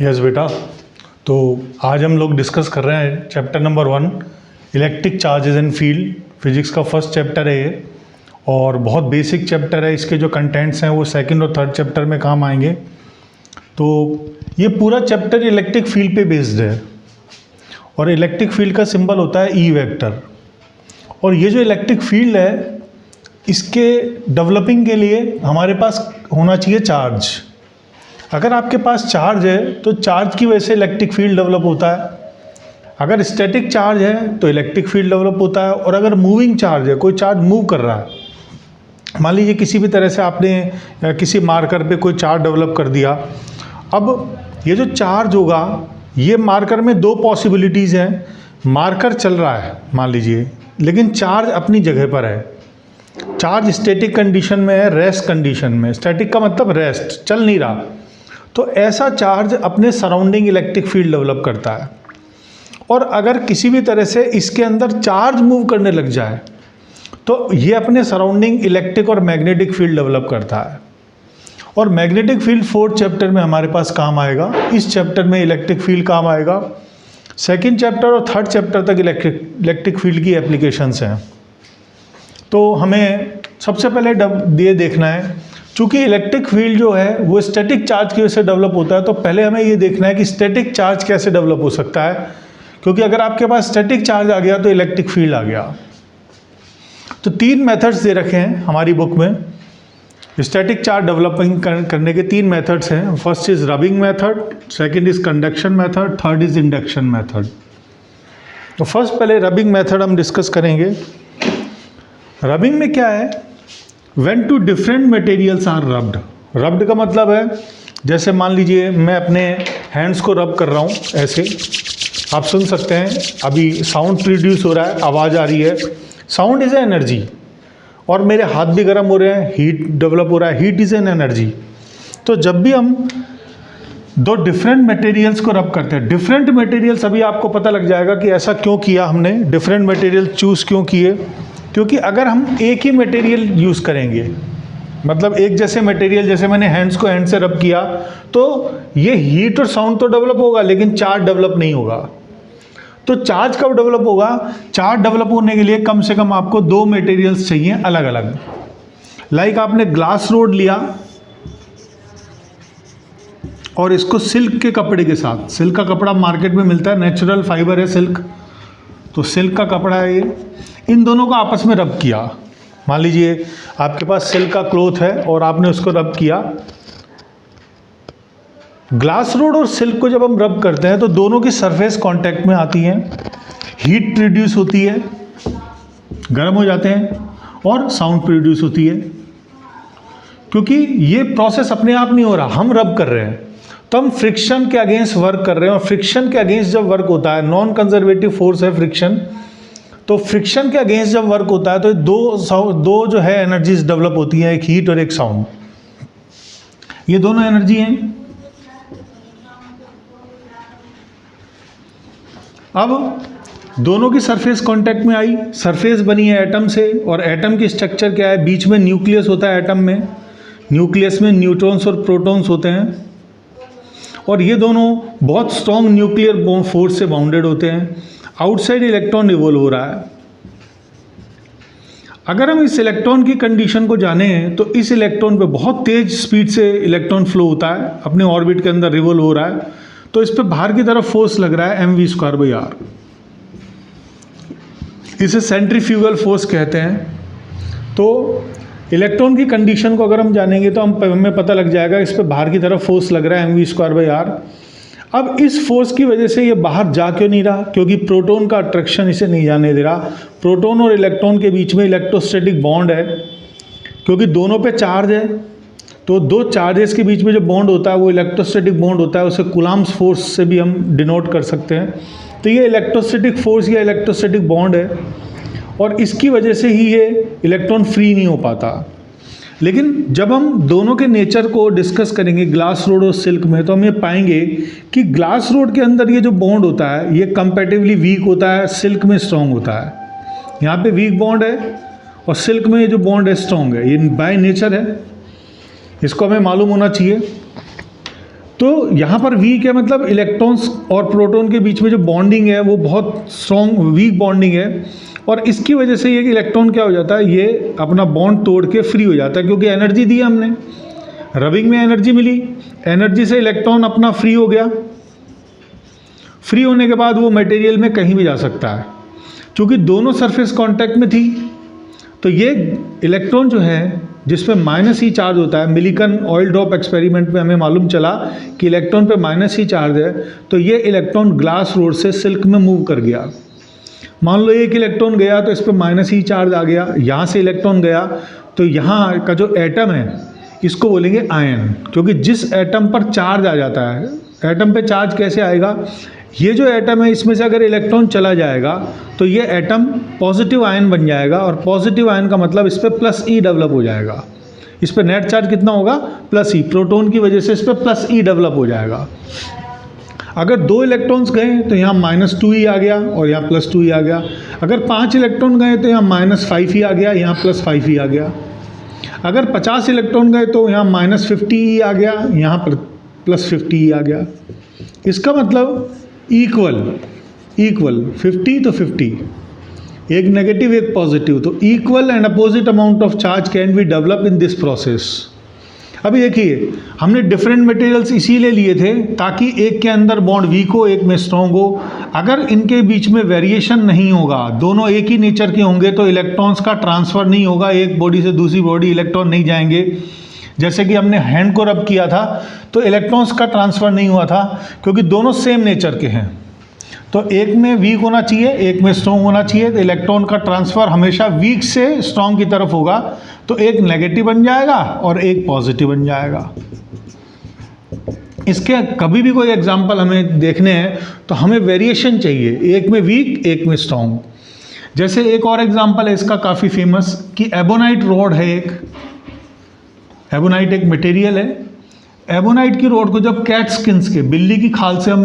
Yes बेटा, तो आज हम लोग डिस्कस कर रहे हैं chapter number 1 electric charges and field. Physics का फर्स्ट चैप्टर है ये और बहुत बेसिक चैप्टर है। इसके जो कंटेंट्स हैं वो सेकंड और थर्ड चैप्टर में काम आएंगे। तो ये पूरा चैप्टर इलेक्ट्रिक फील्ड पे बेस्ड है और इलेक्ट्रिक फील्ड का सिंबल होता है ई वेक्टर। और ये जो इलेक्ट्रिक फील्ड है इसके डेवलपिंग के लिए हमारे पास होना चाहिए चार्ज। अगर आपके पास चार्ज है तो चार्ज की वजह से इलेक्ट्रिक फील्ड डेवलप होता है। अगर स्टैटिक चार्ज है तो इलेक्ट्रिक फील्ड डेवलप होता है। और अगर मूविंग चार्ज है, कोई चार्ज मूव कर रहा है, मान लीजिए किसी भी तरह से आपने किसी मार्कर पे कोई चार्ज डेवलप कर दिया। अब ये जो चार्ज होगा, ये मार्कर में दो पॉसिबिलिटीज़ हैं। मार्कर चल रहा है मान लीजिए, लेकिन चार्ज अपनी जगह पर है। चार्ज स्टैटिक कंडीशन में है, रेस्ट कंडीशन में। स्टैटिक का मतलब रेस्ट, चल नहीं रहा। तो ऐसा चार्ज अपने सराउंडिंग इलेक्ट्रिक फील्ड डेवलप करता है। और अगर किसी भी तरह से इसके अंदर चार्ज मूव करने लग जाए तो ये अपने सराउंडिंग इलेक्ट्रिक और मैग्नेटिक फील्ड डेवलप करता है। और मैग्नेटिक फील्ड फोर्थ चैप्टर में हमारे पास काम आएगा। इस चैप्टर में इलेक्ट्रिक फील्ड काम आएगा। सेकेंड चैप्टर और थर्ड चैप्टर तक इलेक्ट्रिक फील्ड की एप्लीकेशंस हैं। तो हमें सबसे पहले ये देखना है, चूँकि इलेक्ट्रिक फील्ड जो है वो स्टैटिक चार्ज की वजह से डेवलप होता है, तो पहले हमें ये देखना है कि स्टैटिक चार्ज कैसे डेवलप हो सकता है। क्योंकि अगर आपके पास स्टैटिक चार्ज आ गया तो इलेक्ट्रिक फील्ड आ गया। तो तीन मेथड्स दे रखे हैं हमारी बुक में। स्टैटिक चार्ज डेवलपिंग करने के तीन मेथड्स हैं। First is rubbing method, second is conduction method, third is induction method. तो फर्स्ट पहले रबिंग मेथड हम डिस्कस करेंगे। रबिंग में क्या है? When two different materials are rubbed. Rubbed का मतलब है, जैसे मान लीजिए मैं अपने हैंड्स को रब कर रहा हूँ, ऐसे आप सुन सकते हैं। अभी साउंड प्रोड्यूस हो रहा है, आवाज़ आ रही है। Sound is a energy. और मेरे हाथ भी गर्म हो रहे हैं, हीट डेवलप हो रहा है। Heat is an energy. तो जब भी हम दो डिफरेंट मटेरियल्स को रब करते हैं, डिफरेंट मटेरियल्स, अभी आपको पता लग जाएगा कि ऐसा क्यों किया हमने, डिफरेंट मटेरियल चूज़ क्यों किए। क्योंकि अगर हम एक ही मटेरियल यूज़ करेंगे, मतलब एक जैसे मटेरियल, जैसे मैंने हैंड्स को हैंड से रब किया, तो ये हीट और साउंड तो डेवलप होगा लेकिन चार्ज डेवलप नहीं होगा। तो चार्ज कब डेवलप होगा? चार्ज डेवलप होने के लिए कम से कम आपको दो मटेरियल्स चाहिए अलग अलग। लाइक आपने ग्लास रोड लिया और इसको सिल्क के कपड़े के साथ, सिल्क का कपड़ा मार्केट में मिलता है, नेचुरल फाइबर है सिल्क, तो सिल्क का कपड़ा है ये। इन दोनों को आपस में रब किया। मान लीजिए आपके पास सिल्क का क्लॉथ है और आपने उसको रब किया। ग्लास रोड और सिल्क को जब हम रब करते हैं तो दोनों की सरफेस कांटेक्ट में आती हैं, हीट प्रोड्यूस होती है, गर्म हो जाते हैं और साउंड प्रोड्यूस होती है। क्योंकि ये प्रोसेस अपने आप नहीं हो रहा, हम रब कर रहे हैं, तो हम फ्रिक्शन के अगेंस्ट वर्क कर रहे हैं। और फ्रिक्शन के अगेंस्ट जब वर्क होता है, नॉन कंजर्वेटिव फोर्स है फ्रिक्शन, तो फ्रिक्शन के अगेंस्ट जब वर्क होता है तो दो जो है एनर्जीज डेवलप होती हैं, एक हीट और एक साउंड। ये दोनों एनर्जी हैं। अब दोनों की सरफेस कांटेक्ट में आई, सरफेस बनी है एटम से, और एटम की स्ट्रक्चर क्या है? बीच में न्यूक्लियस होता है एटम में। न्यूक्लियस में न्यूट्रॉन्स और प्रोटॉन्स होते हैं और ये दोनों बहुत स्ट्रॉन्ग न्यूक्लियर फोर्स से बाउंडेड होते हैं। आउटसाइड इलेक्ट्रॉन रिवॉल्व हो रहा है। अगर हम इस इलेक्ट्रॉन की कंडीशन को जानें तो इस इलेक्ट्रॉन पे बहुत तेज स्पीड से इलेक्ट्रॉन फ्लो होता है, अपने ऑर्बिट के अंदर रिवॉल्व हो रहा है। तो इस पे बाहर की तरफ फोर्स लग रहा है mv²/r। इसे सेंट्रीफ्यूगल फोर्स कहते हैं। तो इलेक्ट्रॉन की कंडीशन को अगर हम जानेंगे तो हमें पता लग जाएगा इस पे बाहर की तरफ फोर्स लग रहा है mv²/r। अब इस फोर्स की वजह से ये बाहर जा क्यों नहीं रहा? क्योंकि प्रोटॉन का अट्रैक्शन इसे नहीं जाने दे रहा। प्रोटॉन और इलेक्ट्रॉन के बीच में इलेक्ट्रोस्टैटिक बॉन्ड है, क्योंकि दोनों पे चार्ज है। तो दो चार्जेस के बीच में जो बॉन्ड होता है वो इलेक्ट्रोस्टैटिक बॉन्ड होता है। उसे कूलम्ब्स फोर्स से भी हम डिनोट कर सकते हैं। तो ये इलेक्ट्रोस्टैटिक फोर्स या इलेक्ट्रोस्टैटिक बॉन्ड है और इसकी वजह से ही ये इलेक्ट्रॉन फ्री नहीं हो पाता। लेकिन जब हम दोनों के नेचर को डिस्कस करेंगे ग्लास रोड और सिल्क में, तो हम ये पाएंगे कि ग्लास रोड के अंदर ये जो बॉन्ड होता है ये कंपैरेटिवली वीक होता है, सिल्क में स्ट्रॉन्ग होता है। यहाँ पे वीक बॉन्ड है और सिल्क में ये जो बॉन्ड है स्ट्रॉन्ग है। ये बाय नेचर है, इसको हमें मालूम होना चाहिए। तो यहाँ पर वीक है मतलब इलेक्ट्रॉन्स और प्रोटॉन के बीच में जो बॉन्डिंग है वो बहुत स्ट्रॉन्ग वीक बॉन्डिंग है, और इसकी वजह से ये इलेक्ट्रॉन क्या हो जाता है, ये अपना बॉन्ड तोड़ के फ्री हो जाता है, क्योंकि एनर्जी दी हमने, रबिंग में एनर्जी मिली, एनर्जी से इलेक्ट्रॉन अपना फ्री हो गया। फ्री होने के बाद वो मटेरियल में कहीं भी जा सकता है, क्योंकि दोनों सरफेस कांटेक्ट में थी। तो ये इलेक्ट्रॉन जो है जिस पे माइनस ही चार्ज होता है, मिलिकन ऑयल ड्रॉप एक्सपेरिमेंट में हमें मालूम चला कि इलेक्ट्रॉन पे माइनस ही चार्ज है, तो ये इलेक्ट्रॉन ग्लास रोड से सिल्क में मूव कर गया। मान लो एक इलेक्ट्रॉन गया तो इस पर माइनस ही चार्ज आ गया, यहाँ से इलेक्ट्रॉन गया तो यहाँ का जो एटम है इसको बोलेंगे आयन, क्योंकि जिस एटम पर चार्ज आ जाता है, एटम पे चार्ज कैसे आएगा, ये जो एटम है इसमें से अगर इलेक्ट्रॉन चला जाएगा तो ये एटम पॉजिटिव आयन बन जाएगा, और पॉजिटिव आयन का मतलब इस पर प्लस ई डेवलप हो जाएगा। इस पर नेट चार्ज कितना होगा, प्लस ई, प्रोटॉन की वजह से इस पर प्लस ई डेवलप हो जाएगा। अगर 2 इलेक्ट्रॉन्स गए तो यहाँ -2e आ गया और यहाँ +2e आ गया। अगर 5 इलेक्ट्रॉन गए तो यहाँ -5e आ गया, यहाँ +5e आ गया। अगर 50 इलेक्ट्रॉन गए तो यहाँ -50e आ गया, यहाँ पर +50e आ गया। इसका मतलब इक्वल 50 तो 50, एक नेगेटिव एक पॉजिटिव, तो equal and opposite amount of charge can be develop in this process. अभी देखिए, हमने डिफरेंट मटेरियल्स इसीलिए लिए थे ताकि एक के अंदर बॉन्ड वीक हो, एक में स्ट्रॉन्ग हो। अगर इनके बीच में वेरिएशन नहीं होगा, दोनों एक ही नेचर के होंगे, तो इलेक्ट्रॉन्स का ट्रांसफ़र नहीं होगा, एक बॉडी से दूसरी बॉडी इलेक्ट्रॉन नहीं जाएंगे। जैसे कि हमने हैंड को रब किया था तो इलेक्ट्रॉन्स का ट्रांसफ़र नहीं हुआ था, क्योंकि दोनों सेम नेचर के हैं। तो एक में वीक होना चाहिए, एक में स्ट्रॉन्ग होना चाहिए, तो इलेक्ट्रॉन का ट्रांसफ़र हमेशा वीक से स्ट्रॉन्ग की तरफ होगा, तो एक नेगेटिव बन जाएगा और एक पॉजिटिव बन जाएगा। इसके कभी भी कोई एग्जांपल हमें देखने हैं तो हमें वेरिएशन चाहिए, एक में वीक एक में स्ट्रॉन्ग। जैसे एक और एग्जांपल है इसका काफ़ी फेमस, कि एबोनाइट रॉड है एक, एबोनाइट एक मटेरियल है। एबोनाइट की रॉड को जब कैट स्किन्स के, बिल्ली की खाल से हम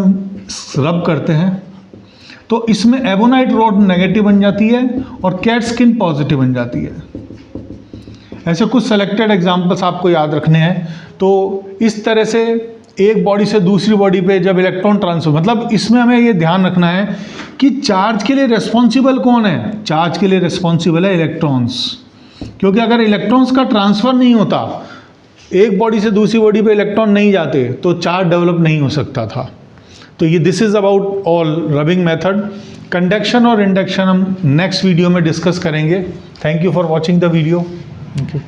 रब करते हैं तो इसमें एबोनाइट रॉड नेगेटिव बन जाती है और कैट स्किन पॉजिटिव बन जाती है। ऐसे कुछ सेलेक्टेड एग्जांपल्स आपको याद रखने हैं। तो इस तरह से एक बॉडी से दूसरी बॉडी पे जब इलेक्ट्रॉन ट्रांसफर, मतलब इसमें हमें ये ध्यान रखना है कि चार्ज के लिए रिस्पॉन्सिबल कौन है, चार्ज के लिए रिस्पॉन्सिबल है इलेक्ट्रॉन्स, क्योंकि अगर इलेक्ट्रॉन्स का ट्रांसफ़र नहीं होता, एक बॉडी से दूसरी बॉडी पे इलेक्ट्रॉन नहीं जाते, तो चार्ज डेवलप नहीं हो सकता था। तो ये this is about all rubbing method. Conduction और इंडक्शन हम नेक्स्ट वीडियो में डिस्कस करेंगे। Thank you for watching the video. Thank you.